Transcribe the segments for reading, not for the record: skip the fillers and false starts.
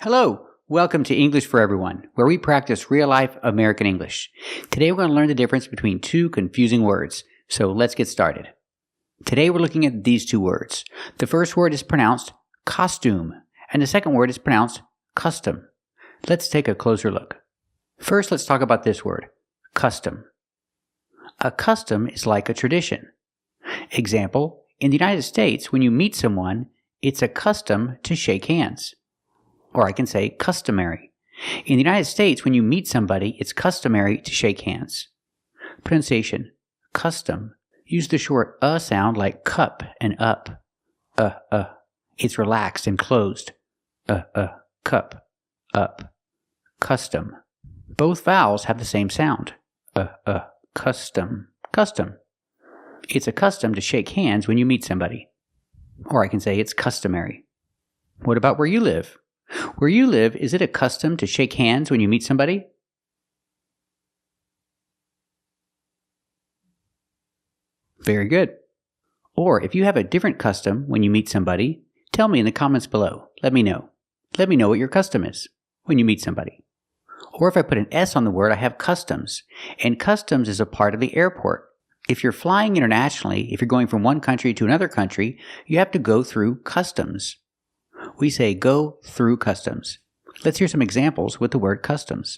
Hello, welcome to English for Everyone, where we practice real-life American English. Today we're going to learn the difference between two confusing words, so let's get started. Today we're looking at these two words. The first word is pronounced costume, and the second word is pronounced custom. Let's take a closer look. First, let's talk about this word, custom. A custom is like a tradition. Example, in the United States, when you meet someone, it's a custom to shake hands. Or I can say customary. In the United States, when you meet somebody, it's customary to shake hands. Pronunciation, custom. Use the short sound like cup and up. It's relaxed and closed. Cup, up. Custom. Both vowels have the same sound. Custom. Custom. It's a custom to shake hands when you meet somebody. Or I can say it's customary. What about where you live? Where you live, is it a custom to shake hands when you meet somebody? Very good. Or if you have a different custom when you meet somebody, tell me in the comments below. Let me know. Let me know what your custom is when you meet somebody. Or if I put an S on the word, I have customs. And customs is a part of the airport. If you're flying internationally, if you're going from one country to another country, you have to go through customs. We say go through customs. Let's hear some examples with the word customs.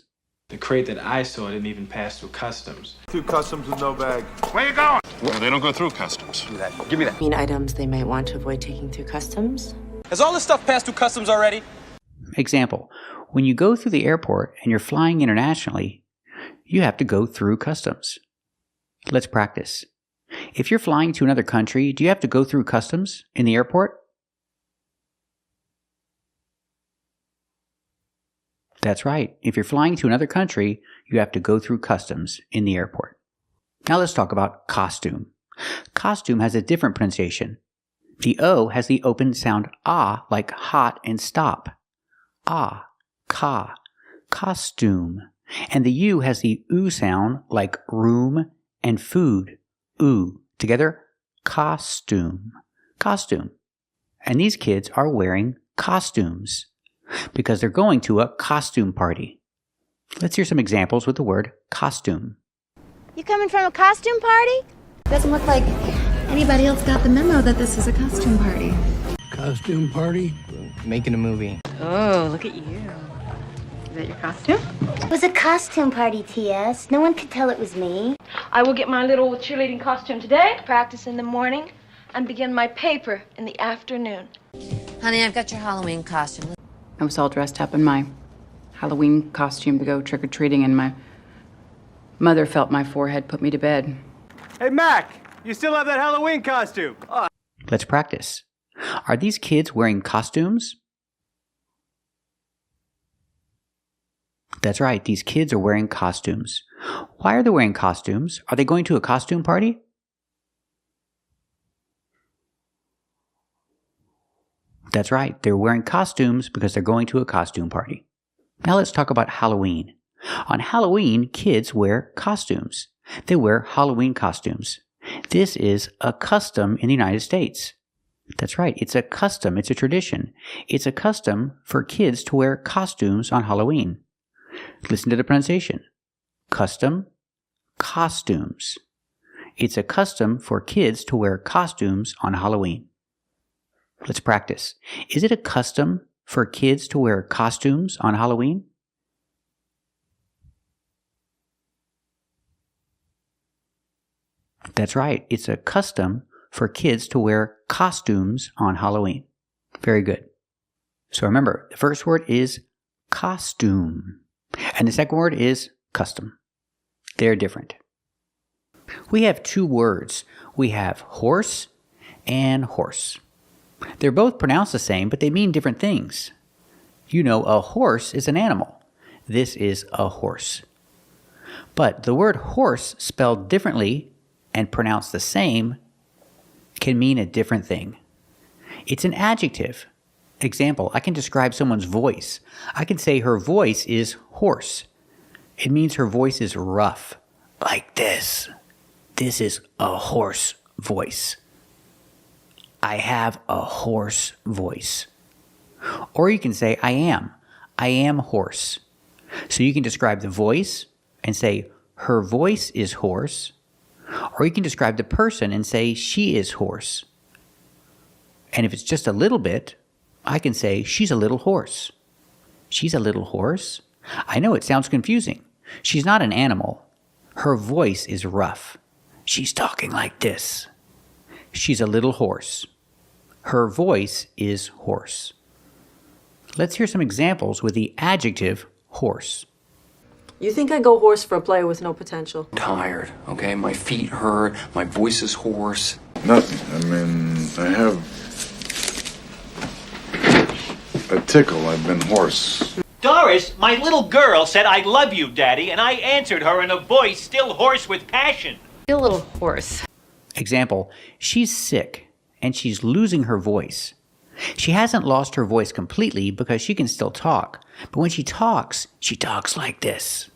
The crate that I saw didn't even pass through customs. Through customs with no bag. Where you going? Well, they don't go through customs. Give me that. Mean items they might want to avoid taking through customs. Has all this stuff passed through customs already? Example, when you go through the airport and you're flying internationally, you have to go through customs. Let's practice. If you're flying to another country, do you have to go through customs in the airport? That's right. If you're flying to another country, you have to go through customs in the airport. Now let's talk about costume. Costume has a different pronunciation. The O has the open sound ah, like hot and stop. Ah, ka, costume. And the U has the oo sound like room and food. Oo. Together, costume. Costume. And these kids are wearing costumes because they're going to a costume party. Let's hear some examples with the word costume. You coming from a costume party? Doesn't look like anybody else got the memo that this is a costume party. Costume party? Making a movie. Oh, look at you. Is that your costume? It was a costume party, T.S. No one could tell it was me. I will get my little cheerleading costume today, practice in the morning, and begin my paper in the afternoon. Honey, I've got your Halloween costume. I was all dressed up in my Halloween costume to go trick-or-treating, and my mother felt my forehead put me to bed. Hey, Mac, you still have that Halloween costume? Oh. Let's practice. Are these kids wearing costumes? That's right, these kids are wearing costumes. Why are they wearing costumes? Are they going to a costume party? That's right, they're wearing costumes because they're going to a costume party. Now let's talk about Halloween. On Halloween, kids wear costumes. They wear Halloween costumes. This is a custom in the United States. That's right, it's a custom, it's a tradition. It's a custom for kids to wear costumes on Halloween. Listen to the pronunciation. Custom, costumes. It's a custom for kids to wear costumes on Halloween. Let's practice. Is it a custom for kids to wear costumes on Halloween? That's right. It's a custom for kids to wear costumes on Halloween. Very good. So remember, the first word is costume, and the second word is custom. They're different. We have two words. We have horse and horse. They're both pronounced the same, but they mean different things. You know, a horse is an animal. This is a horse. But the word horse spelled differently and pronounced the same can mean a different thing. It's an adjective. Example, I can describe someone's voice. I can say her voice is hoarse. It means her voice is rough, like this. This is a hoarse voice. I have a hoarse voice. Or you can say, I am. I am hoarse. So you can describe the voice and say, her voice is hoarse. Or you can describe the person and say, she is hoarse. And if it's just a little bit, I can say, she's a little hoarse. She's a little hoarse? I know it sounds confusing. She's not an animal. Her voice is rough. She's talking like this. She's a little hoarse. Her voice is hoarse. Let's hear some examples with the adjective hoarse. You think I go hoarse for a player with no potential? Tired, okay? My feet hurt, my voice is hoarse. Nothing. I mean, I have a tickle. I've been hoarse. Doris, my little girl said, I love you, Daddy, and I answered her in a voice still hoarse with passion. Feel a little hoarse. Example, she's sick and she's losing her voice. She hasn't lost her voice completely because she can still talk, but when she talks like this.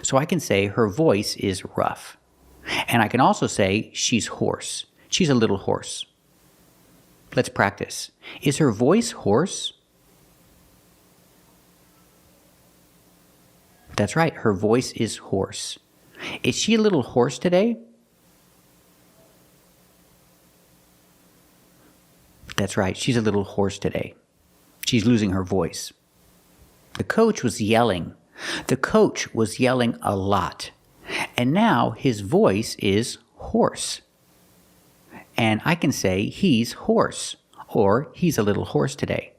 So I can say her voice is rough. And I can also say she's hoarse. She's a little hoarse. Let's practice. Is her voice hoarse? That's right, her voice is hoarse. Is she a little hoarse today? That's right, she's a little hoarse today. She's losing her voice. The coach was yelling. The coach was yelling a lot. And now his voice is hoarse. And I can say he's hoarse, or he's a little hoarse today,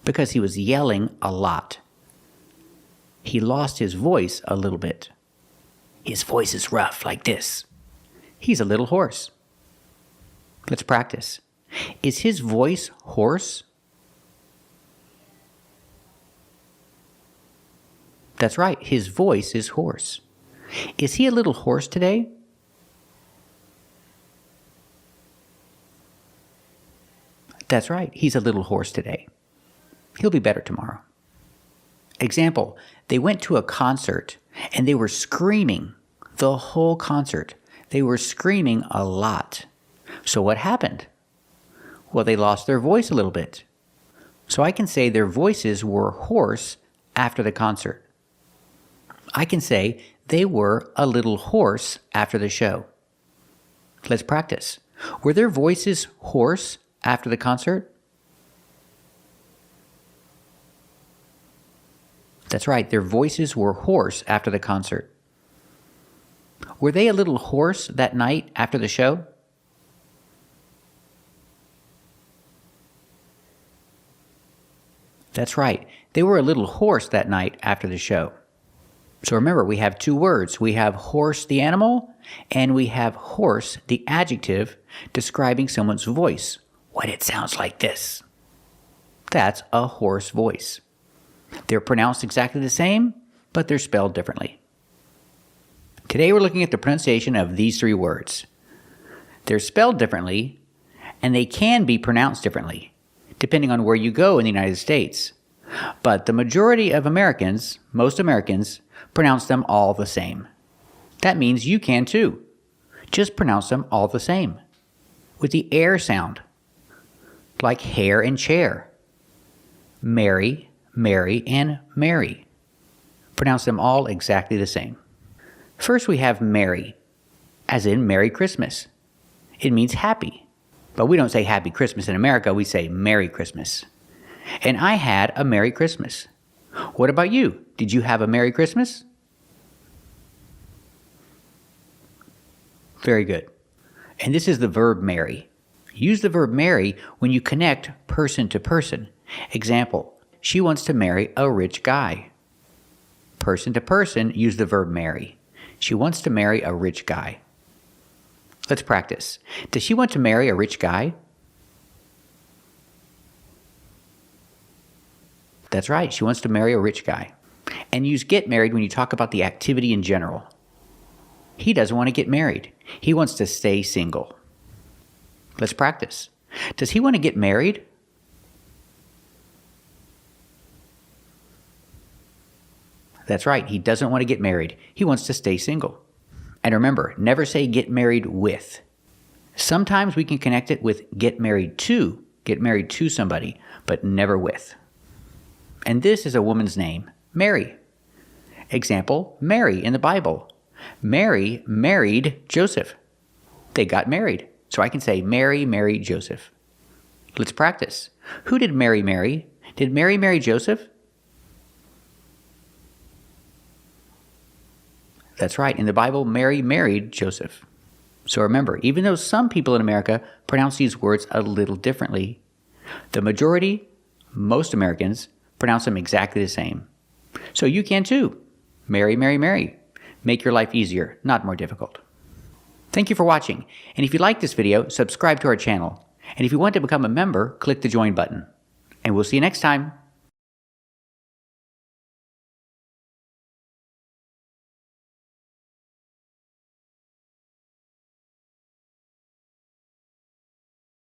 because he was yelling a lot. He lost his voice a little bit. His voice is rough like this. He's a little hoarse. Let's practice. Is his voice hoarse? That's right, his voice is hoarse. Is he a little hoarse today? That's right, he's a little hoarse today. He'll be better tomorrow. Example, they went to a concert and they were screaming the whole concert. They were screaming a lot. So what happened? Well, they lost their voice a little bit. So I can say their voices were hoarse after the concert. I can say they were a little hoarse after the show. Let's practice. Were their voices hoarse after the concert? That's right, their voices were hoarse after the concert. Were they a little hoarse that night after the show? That's right, they were a little hoarse that night after the show. So remember, we have two words. We have hoarse, the animal, and we have hoarse, the adjective, describing someone's voice, when it sounds like this. That's a hoarse voice. They're pronounced exactly the same, but they're spelled differently. Today we're looking at the pronunciation of these three words. They're spelled differently, and they can be pronounced differently, depending on where you go in the United States. But the majority of Americans, most Americans, pronounce them all the same. That means you can too. Just pronounce them all the same, with the air sound, like hair and chair. Mary, Mary, and Mary. Pronounce them all exactly the same. First we have Merry, as in Merry Christmas. It means happy, but we don't say Happy Christmas in America, we say Merry Christmas. And I had a Merry Christmas. What about you? Did you have a Merry Christmas? Very good. And this is the verb marry. Use the verb marry when you connect person to person. Example, she wants to marry a rich guy. Person to person, use the verb marry. She wants to marry a rich guy. Let's practice. Does she want to marry a rich guy? That's right, she wants to marry a rich guy. And use get married when you talk about the activity in general. He doesn't want to get married. He wants to stay single. Let's practice. Does he want to get married? That's right, he doesn't want to get married. He wants to stay single. And remember, never say get married with. Sometimes we can connect it with get married to somebody, but never with. And this is a woman's name, Mary. Example, Mary in the Bible. Mary married Joseph. They got married. So I can say Mary married Joseph. Let's practice. Who did Mary marry? Did Mary marry Joseph? That's right. In the Bible, Mary married Joseph. So remember, even though some people in America pronounce these words a little differently, the majority, most Americans, pronounce them exactly the same. So you can too. Mary, Mary, Mary. Make your life easier, not more difficult. Thank you for watching. And if you like this video, subscribe to our channel. And if you want to become a member, click the join button. And we'll see you next time.